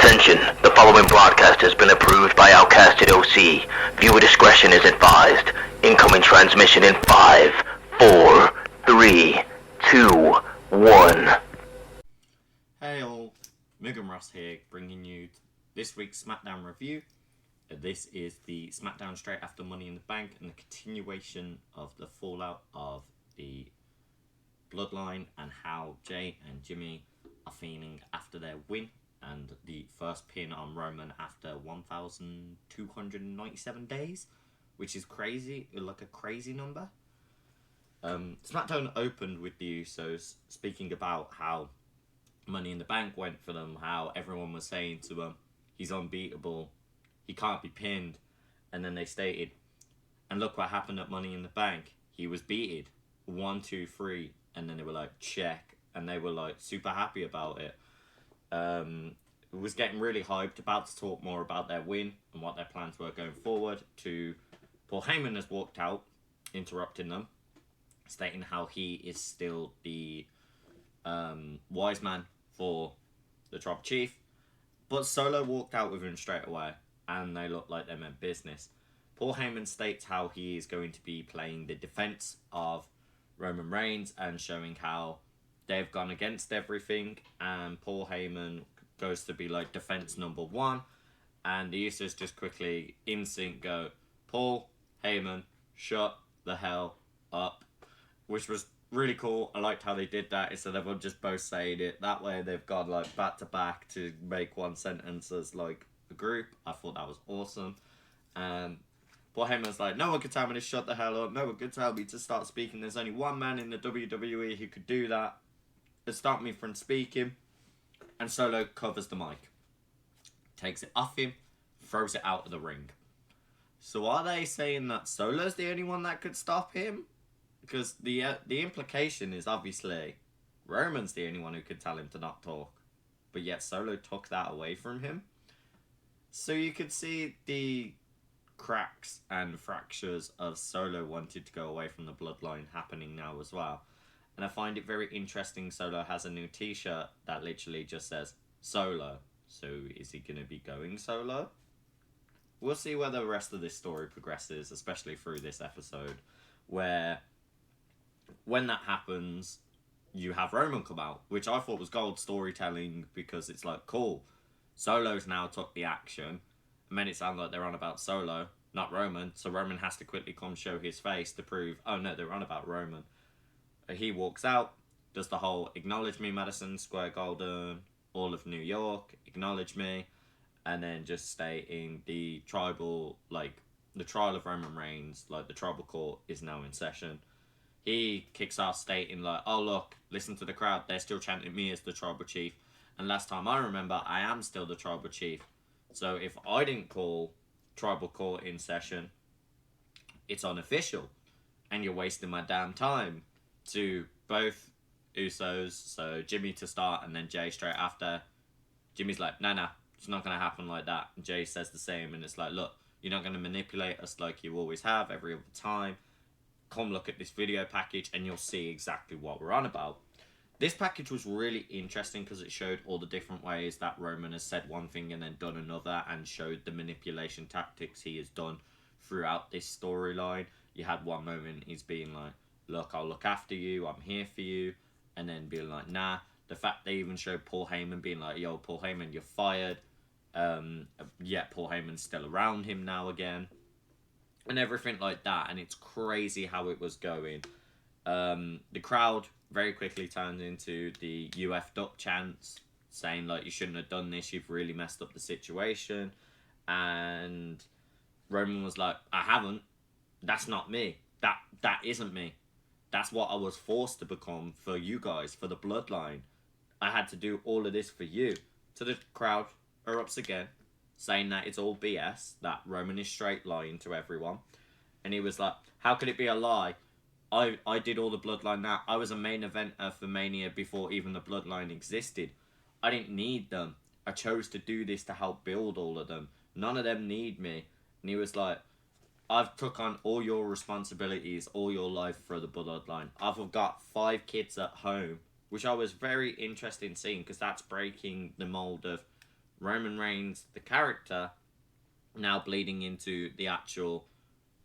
Attention, the following broadcast has been approved by Outcasted OC. Viewer discretion is advised. Incoming transmission in 5, 4, 3, 2, 1. Hey all, Megan Ross here, bringing you this week's SmackDown review. This is the SmackDown straight after Money in the Bank and the continuation of the fallout of the bloodline and how Jay and Jimmy are feeling after their win and the first pin on Roman after 1,297 days, which is crazy, like a crazy number. SmackDown opened with the Usos speaking about how Money in the Bank went for them, how everyone was saying to him, he's unbeatable, he can't be pinned, and then they stated, and look what happened at Money in the Bank, he was beaten, 1, 2, 3, and then they were like, check, and they were like super happy about it. It was getting really hyped, about to talk more about their win and what their plans were going forward, to Paul Heyman has walked out, interrupting them, stating how he is still the wise man for the Tribal Chief, but Solo walked out with him straight away, and they looked like they meant business. Paul Heyman states how he is going to be playing the defense of Roman Reigns and showing how they've gone against everything, and Paul Heyman goes to be like defense number 1, and the Usos just quickly in sync go, Paul Heyman, shut the hell up, which was really cool. I liked how they did that instead of just both saying it. That way they've gone like back to back to make one sentence as like a group. I thought that was awesome. Paul Heyman's like, no one could tell me to shut the hell up. No one could tell me to start speaking. There's only one man in the WWE who could do that. To stop me from speaking. And Solo covers the mic. Takes it off him. Throws it out of the ring. So are they saying that Solo's the only one that could stop him? Because the implication is obviously Roman's the only one who could tell him to not talk. But yet Solo took that away from him. So you could see the cracks and fractures of Solo wanted to go away from the bloodline happening now as well. And I find it very interesting Solo has a new t-shirt that literally just says Solo. So is he going to be going solo? We'll see where the rest of this story progresses, especially through this episode, where when that happens, you have Roman come out, which I thought was gold storytelling because it's like, cool, Solo's now took the action, and then it sounds like they're on about Solo, not Roman, so Roman has to quickly come show his face to prove, oh no, they're on about Roman. He walks out, does the whole acknowledge me, Madison Square Garden, all of New York, acknowledge me, and then just stating the tribal, like, the trial of Roman Reigns, like the tribal court is now in session. He kicks off stating like, oh look, listen to the crowd, they're still chanting me as the tribal chief, and last time I remember, I am still the tribal chief. So if I didn't call tribal court in session, it's unofficial, and you're wasting my damn time. To both Usos, so Jimmy to start and then Jay straight after. Jimmy's like, nah, it's not going to happen like that. And Jay says the same, and it's like, look, you're not going to manipulate us like you always have every other time. Come look at this video package and you'll see exactly what we're on about. This package was really interesting because it showed all the different ways that Roman has said one thing and then done another, and showed the manipulation tactics he has done throughout this storyline. You had one moment he's being like, look, I'll look after you, I'm here for you, and then being like, nah. The fact they even showed Paul Heyman being like, yo, Paul Heyman, you're fired. Yet Paul Heyman's still around him now again. And everything like that, and it's crazy how it was going. The crowd very quickly turned into the UF Duck chants, saying like, you shouldn't have done this, you've really messed up the situation. And Roman was like, I haven't. That's not me. That isn't me. That's what I was forced to become for you guys, for the bloodline. I had to do all of this for you. So the crowd erupts again, saying that it's all BS, that Roman is straight lying to everyone. And he was like, how could it be a lie? I did all the bloodline now. I was a main eventer for Mania before even the bloodline existed. I didn't need them. I chose to do this to help build all of them. None of them need me. And he was like, I've took on all your responsibilities all your life for the bloodline. I've got 5 kids at home, which I was very interested in seeing because that's breaking the mold of Roman Reigns, the character, now bleeding into the actual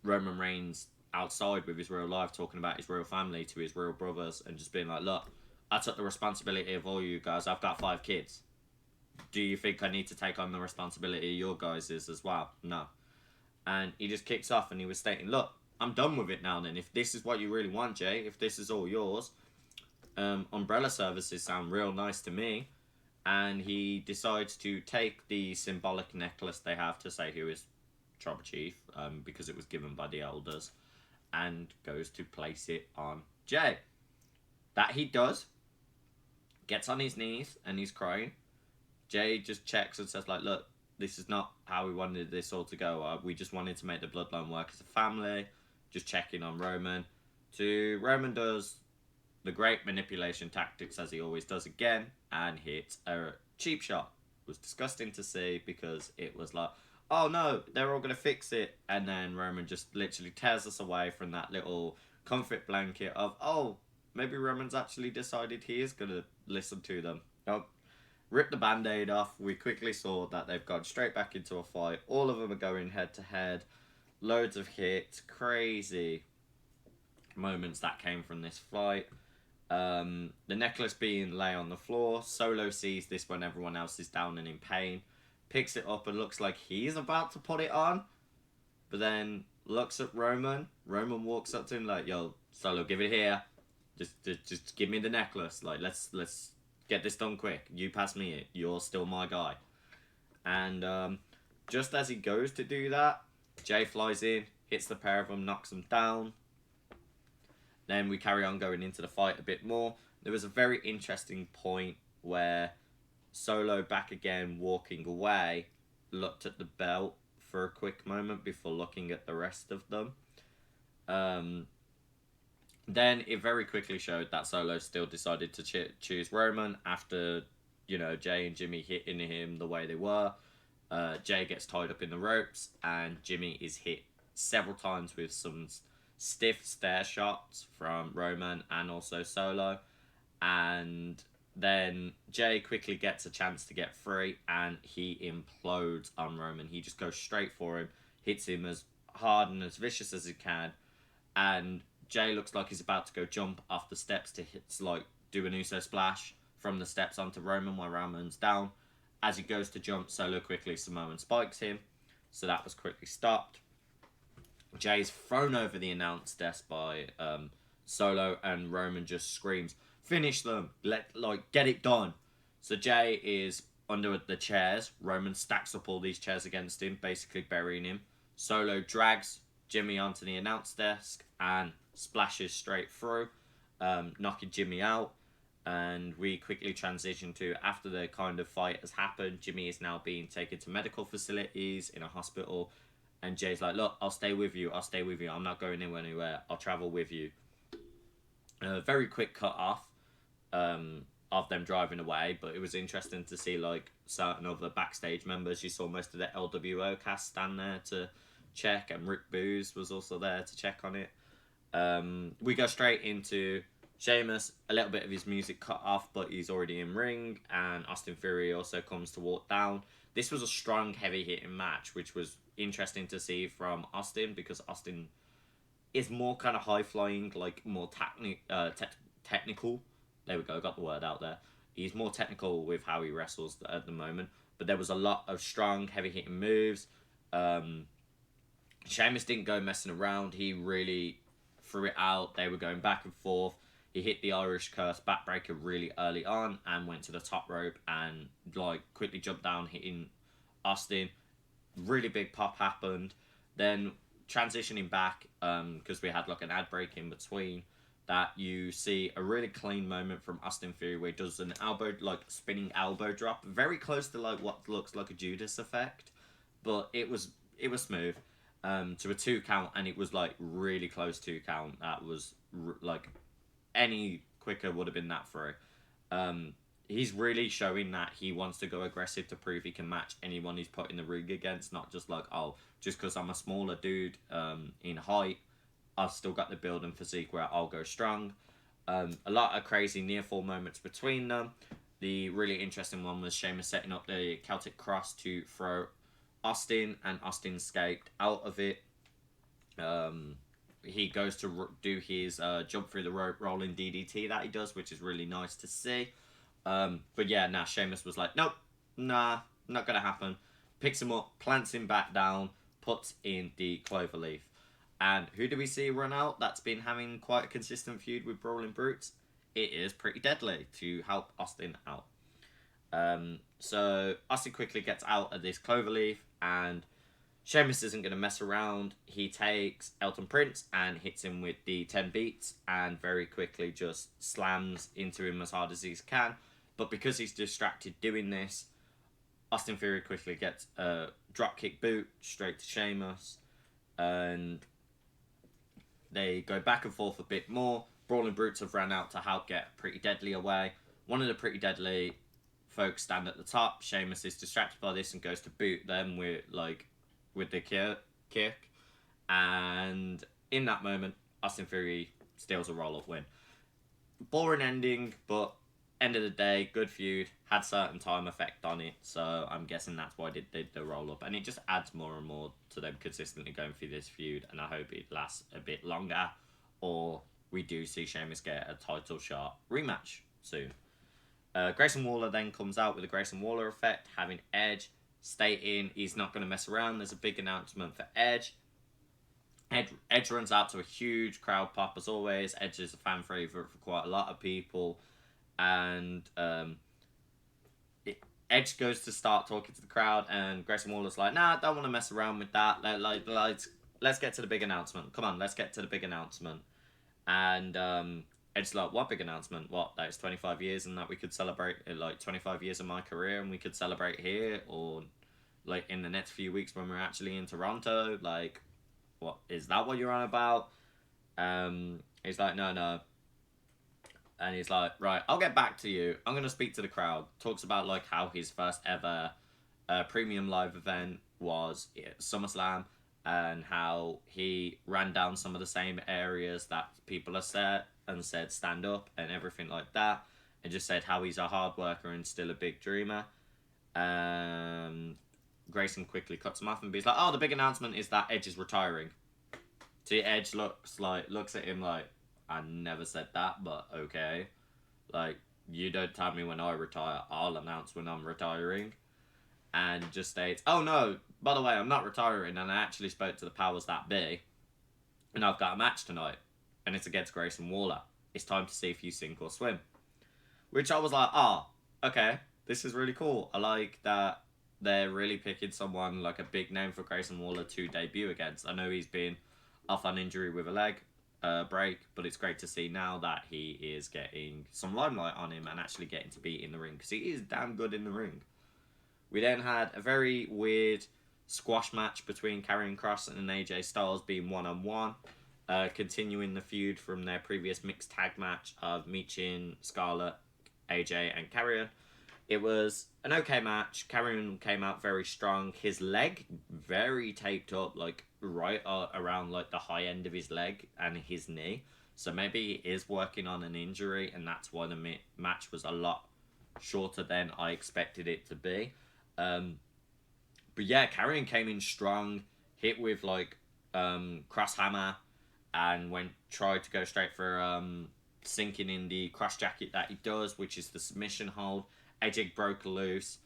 Roman Reigns outside with his real life, talking about his real family to his real brothers, and just being like, look, I took the responsibility of all you guys. I've got 5 kids. Do you think I need to take on the responsibility of your guys' as well? No. And he just kicks off and he was stating, look, I'm done with it now then. If this is what you really want, Jay, if this is all yours, umbrella services sound real nice to me. And he decides to take the symbolic necklace they have to say who is Tribal Chief, because it was given by the elders, and goes to place it on Jay. That he does. Gets on his knees and he's crying. Jay just checks and says, like, look, this is not how we wanted this all to go. We just wanted to make the bloodline work as a family. Just checking on Roman. Roman does the great manipulation tactics as he always does again, and hits a cheap shot. It was disgusting to see because it was like, oh no, they're all going to fix it. And then Roman just literally tears us away from that little comfort blanket of, oh, maybe Roman's actually decided he is going to listen to them. Nope. Rip the band-aid off. We quickly saw that they've gone straight back into a fight. All of them are going head-to-head. Loads of hits. Crazy moments that came from this fight. The necklace being lay on the floor. Solo sees this when everyone else is down and in pain. Picks it up and looks like he's about to put it on. But then looks at Roman. Roman walks up to him like, yo, Solo, give it here. Just give me the necklace. Like, let's get this done quick. You pass me it. You're still my guy. And just as he goes to do that, Jay flies in, hits the pair of them, knocks them down. Then we carry on going into the fight a bit more. There was a very interesting point where Solo, back again, walking away, looked at the belt for a quick moment before looking at the rest of them. Then it very quickly showed that Solo still decided to choose Roman after, Jay and Jimmy hitting him the way they were. Jay gets tied up in the ropes and Jimmy is hit several times with some stiff stare shots from Roman and also Solo. And then Jay quickly gets a chance to get free and he implodes on Roman. He just goes straight for him, hits him as hard and as vicious as he can, and Jay looks like he's about to go jump off the steps to do an Uso splash from the steps onto Roman while Roman's down. As he goes to jump, Solo quickly Samoan spikes him, so that was quickly stopped. Jay's thrown over the announce desk by Solo, and Roman just screams, "Finish them! Get it done!" So Jay is under the chairs. Roman stacks up all these chairs against him, basically burying him. Solo drags Jimmy onto the announce desk and splashes straight through, knocking Jimmy out. And we quickly transition to, after the kind of fight has happened, Jimmy is now being taken to medical facilities in a hospital. And Jay's like, look, I'll stay with you. I'm not going anywhere. I'll travel with you. Very quick cut off of them driving away. But it was interesting to see certain other backstage members. You saw most of the LWO cast stand there to check. And Rick Booz was also there to check on it. We go straight into Sheamus, a little bit of his music cut off, but he's already in ring, and Austin Theory also comes to walk down. This was a strong, heavy-hitting match, which was interesting to see from Austin, because Austin is more kind of high-flying, more technical. There we go, got the word out there. He's more technical with how he wrestles at the moment, but there was a lot of strong, heavy-hitting moves. Sheamus didn't go messing around. He really threw it out. They were going back and forth. He hit the Irish Curse backbreaker really early on and went to the top rope and quickly jumped down, hitting Austin. Really big pop happened. Then transitioning back, because we had an ad break in between, that you see a really clean moment from Austin Theory where he does an elbow, spinning elbow drop, very close to what looks like a Judas effect, but it was smooth. To a 2 count, and it was really close 2 count. That was any quicker would have been that through. He's really showing that he wants to go aggressive to prove he can match anyone he's put in the ring against, not just just because I'm a smaller dude in height, I've still got the build and physique where I'll go strong. A lot of crazy near fall moments between them. the really interesting one was Sheamus setting up the Celtic Cross to throw Austin, and Austin escaped out of it. He goes to do his jump through the rope rolling DDT that he does, which is really nice to see. But yeah, Sheamus was like, nope, nah, not gonna happen. Picks him up, plants him back down, puts in the cloverleaf. And who do we see run out that's been having quite a consistent feud with Brawling Brutes? It is Pretty Deadly to help Austin out. So Austin quickly gets out of this cloverleaf, and Sheamus isn't going to mess around. He takes Elton Prince and hits him with the 10 beats, and very quickly just slams into him as hard as he can. But because he's distracted doing this, Austin Theory quickly gets a dropkick boot straight to Sheamus, and they go back and forth a bit more. Brawling Brutes have ran out to help get Pretty Deadly away. One of the Pretty Deadly folks stand at the top. Sheamus is distracted by this and goes to boot them with the kick. And in that moment, Austin Theory steals a roll-up win. Boring ending, but end of the day, good feud. Had certain time effect on it, so I'm guessing that's why they did the roll-up. And it just adds more and more to them consistently going through this feud, and I hope it lasts a bit longer, or we do see Sheamus get a title shot rematch soon. Grayson Waller then comes out with the Grayson Waller effect, having Edge stating he's not going to mess around. There's a big announcement for Edge. Edge runs out to a huge crowd pop as always. Edge is a fan favourite for quite a lot of people. And Edge goes to start talking to the crowd, and Grayson Waller's like, nah, I don't want to mess around with that. Let's get to the big announcement. Come on, let's get to the big announcement. And Edge's like, what big announcement? What, that it's 25 years and that we could celebrate, 25 years of my career and we could celebrate here, or like in the next few weeks when we're actually in Toronto? Like, what, is that what you're on about? He's like, no. And he's like, right, I'll get back to you. I'm going to speak to the crowd. Talks about like how his first ever premium live event was at SummerSlam, and how he ran down some of the same areas that people are set and said stand up and everything like that, and just said how he's a hard worker and still a big dreamer. Grayson quickly cuts him off and he's like, oh, the big announcement is that Edge is retiring. So Edge looks at him like, I never said that, but okay. Like, you don't tell me when I retire, I'll announce when I'm retiring. And just states, oh no, by the way, I'm not retiring, and I actually spoke to the powers that be, and I've got a match tonight, and it's against Grayson Waller. It's time to see if you sink or swim. Which I was like, okay, this is really cool. I like that they're really picking someone like a big name for Grayson Waller to debut against. I know he's been off on injury with a leg break, but it's great to see now that he is getting some limelight on him and actually getting to be in the ring, because he is damn good in the ring. We then had a very weird squash match between Karrion Kross and AJ Styles being one-on-one, continuing the feud from their previous mixed tag match of Michin, Scarlett, AJ and Karrion. It was an okay match. Karrion came out very strong. His leg very taped up, like right around like the high end of his leg and his knee. So maybe he is working on an injury, and that's why the match was a lot shorter than I expected it to be. But yeah, Karrion came in strong, hit with like cross hammer, and tried to go straight for sinking in the cross jacket that he does, which is the submission hold. AJ broke loose,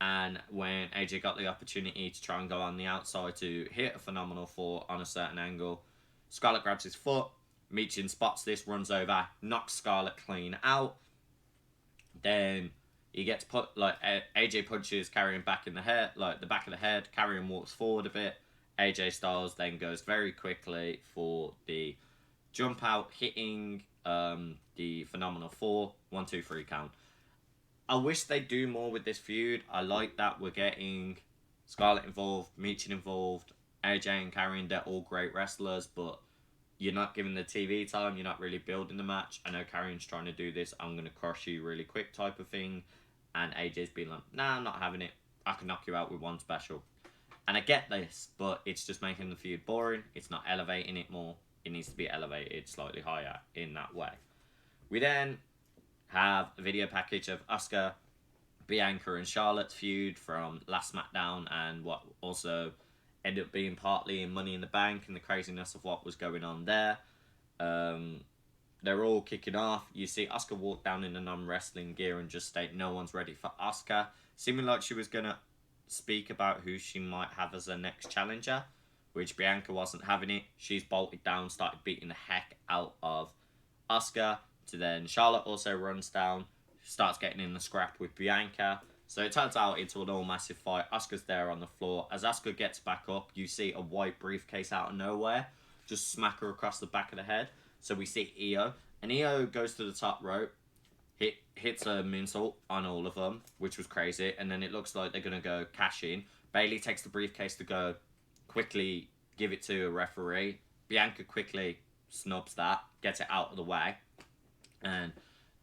and when AJ got the opportunity to try and go on the outside to hit a phenomenal four on a certain angle, Scarlett grabs his foot. Michin spots this, runs over, knocks Scarlett clean out. Then he gets put, like, AJ punches Karrion back in the head, like the back of the head. Karrion walks forward a bit. AJ Styles then goes very quickly for the jump out, hitting the phenomenal 4, 1, 2, 3 count. I wish they'd do more with this feud. I like that we're getting Scarlett involved, Michin involved, AJ and Karrion. They're all great wrestlers, but you're not giving the TV time. You're not really building the match. I know Karrion's trying to do this I'm going to crush you really quick type of thing, and AJ's been like, nah, I'm not having it. I can knock you out with one special. And I get this, but it's just making the feud boring. It's not elevating it more. It needs to be elevated slightly higher in that way. We then have a video package of Asuka, Bianca, and Charlotte's feud from last SmackDown, and what also ended up being partly in Money in the Bank and the craziness of what was going on there. They're all kicking off. You see Asuka walk down in a non-wrestling gear and just state no one's ready for Asuka, seeming like she was going to speak about who she might have as her next challenger, which Bianca wasn't having it. She's bolted down, started beating the heck out of Asuka, to then Charlotte also runs down, starts getting in the scrap with Bianca. So it turns out into an all massive fight. Asuka's there on the floor. As Asuka gets back up, you see a white briefcase out of nowhere just smack her across the back of the head. So we see Io, and Io goes to the top rope, hits a moonsault on all of them, which was crazy, and then it looks like they're going to go cash in. Bayley takes the briefcase to go quickly give it to a referee. Bianca quickly snubs that, gets it out of the way, and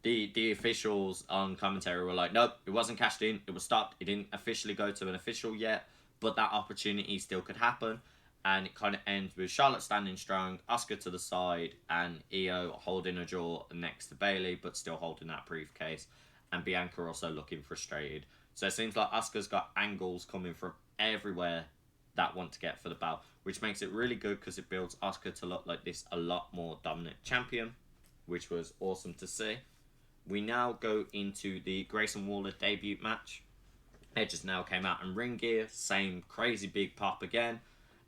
the officials on commentary were like, nope, it wasn't cashed in, it was stopped, it didn't officially go to an official yet, but that opportunity still could happen. And it kind of ends with Charlotte standing strong, Asuka to the side, and Io holding a jaw next to Bayley, but still holding that briefcase, and Bianca also looking frustrated. So it seems like Asuka's got angles coming from everywhere that want to get for the belt, which makes it really good because it builds Asuka to look like this a lot more dominant champion, which was awesome to see. We now go into the Grayson Waller debut match. Edge has now came out in ring gear, same crazy big pop again.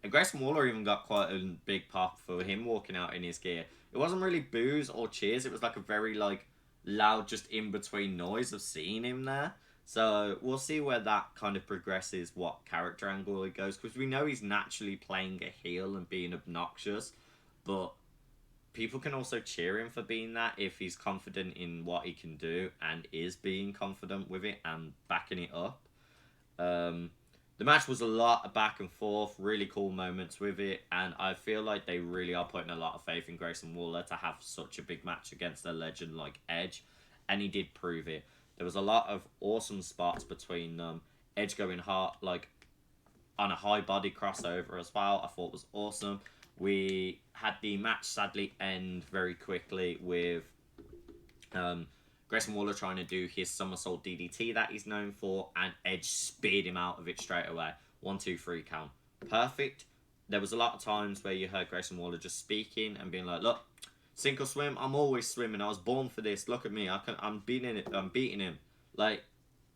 And Grayson Waller even got quite a big pop for him walking out in his gear. It wasn't really boos or cheers, it was like a very loud just in between noise of seeing him there. So we'll see where that kind of progresses, what character angle it goes, because we know he's naturally playing a heel and being obnoxious, but people can also cheer him for being that if he's confident in what he can do and is being confident with it and backing it up. The match was a lot of back and forth, really cool moments with it, and I feel like they really are putting a lot of faith in Grayson Waller to have such a big match against a legend like Edge, and he did prove it. There was a lot of awesome spots between them. Edge going hard, on a high body crossover as well, I thought was awesome. We had the match sadly end very quickly with Grayson Waller trying to do his somersault DDT that he's known for, and Edge speared him out of it straight away. 1, 2, 3 count. Perfect. There was a lot of times where you heard Grayson Waller just speaking and being like, look, sink or swim, I'm always swimming. I was born for this. Look at me. I'm beating him. Like,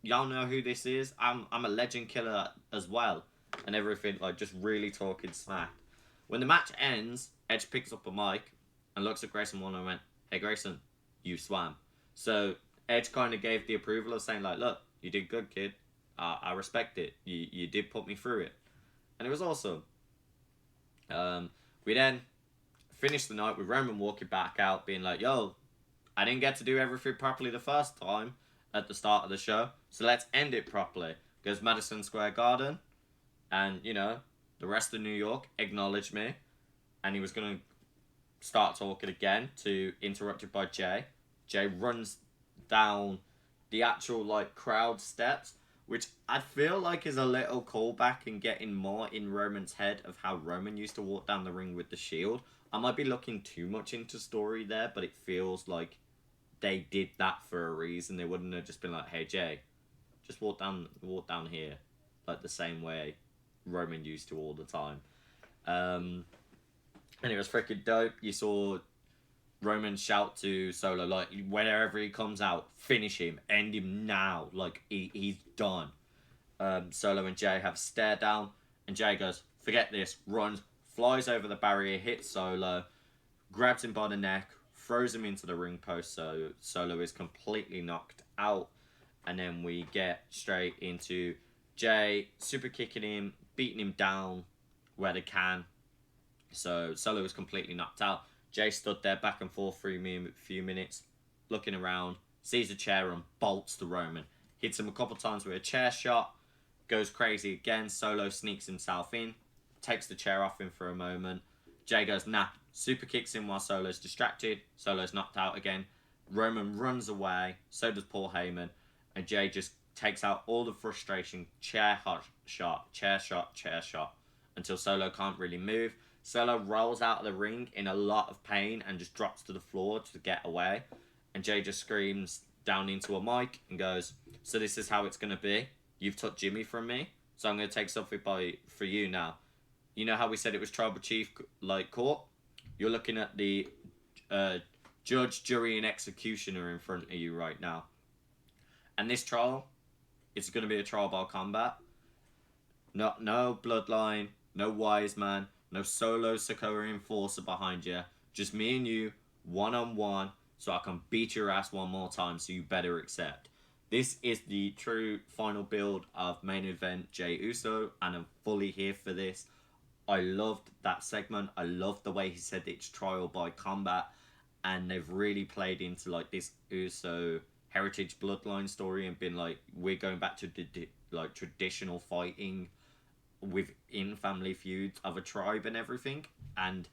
y'all know who this is. I'm a legend killer as well. And everything, just really talking smack. When the match ends, Edge picks up a mic and looks at Grayson Waller and went, hey Grayson, you swam. So Edge kind of gave the approval of saying look, you did good, kid. I respect it. You did put me through it. And it was awesome. We then finished the night with Roman walking back out being like, yo, I didn't get to do everything properly the first time at the start of the show, so let's end it properly. Goes Madison Square Garden, and, the rest of New York acknowledged me, and he was going to start talking again to interrupted by Jay. Jay runs down the actual crowd steps, which I feel like is a little callback and getting more in Roman's head of how Roman used to walk down the ring with the Shield. I might be looking too much into story there, but it feels like they did that for a reason. They wouldn't have just been like, hey Jay, just walk down here, the same way Roman used to all the time. And it was freaking dope. You saw Roman shout to Solo, whenever he comes out, finish him, end him now, he's done. Solo and Jay have a stare down, and Jay goes, forget this, runs, flies over the barrier, hits Solo, grabs him by the neck, throws him into the ring post, so Solo is completely knocked out, and then we get straight into Jay super kicking him, beating him down where they can, so Solo is completely knocked out. Jay stood there back and forth for a few minutes, looking around, sees a chair and bolts to Roman. Hits him a couple times with a chair shot, goes crazy again. Solo sneaks himself in, takes the chair off him for a moment. Jay goes, nah, super kicks him while Solo's distracted. Solo's knocked out again. Roman runs away, so does Paul Heyman, and Jay just takes out all the frustration, chair shot, until Solo can't really move. Solo rolls out of the ring in a lot of pain and just drops to the floor to get away. And Jay just screams, down into a mic and goes, "So this is how it's going to be. You've took Jimmy from me, so I'm going to take something for you now. You know how we said it was tribal chief like court? You're looking at the judge, jury, and executioner in front of you right now. And this trial, it's going to be a trial by combat. No bloodline, no wise man, no solo Sokoa enforcer behind you. Just me and you, one-on-one, so I can beat your ass one more time, so you better accept. This is the true final build of main event Jey Uso, and I'm fully here for this. I loved that segment. I loved the way he said it's trial by combat, and they've really played into like this Uso heritage bloodline story and been like, we're going back to like traditional fighting within family feuds of a tribe and everything, and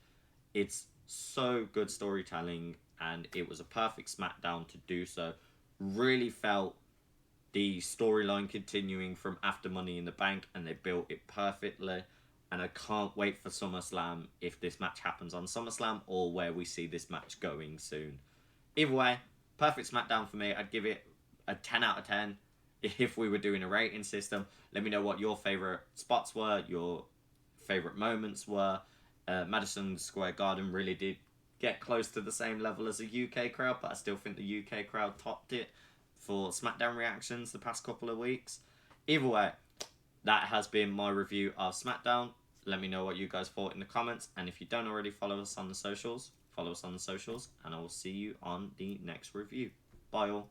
it's so good storytelling, and it was a perfect SmackDown to do so. Really felt the storyline continuing from after Money in the Bank, and they built it perfectly, and I can't wait for SummerSlam, if this match happens on SummerSlam or where we see this match going soon. Either way, perfect SmackDown for me. I'd give it a 10 out of 10 if we were doing a rating system. Let me know what your favourite spots were, your favourite moments were. Madison Square Garden really did get close to the same level as a UK crowd, but I still think the UK crowd topped it for SmackDown reactions the past couple of weeks. Either way, that has been my review of SmackDown. Let me know what you guys thought in the comments, and if you don't already follow us on the socials, follow us on the socials, and I will see you on the next review. Bye all.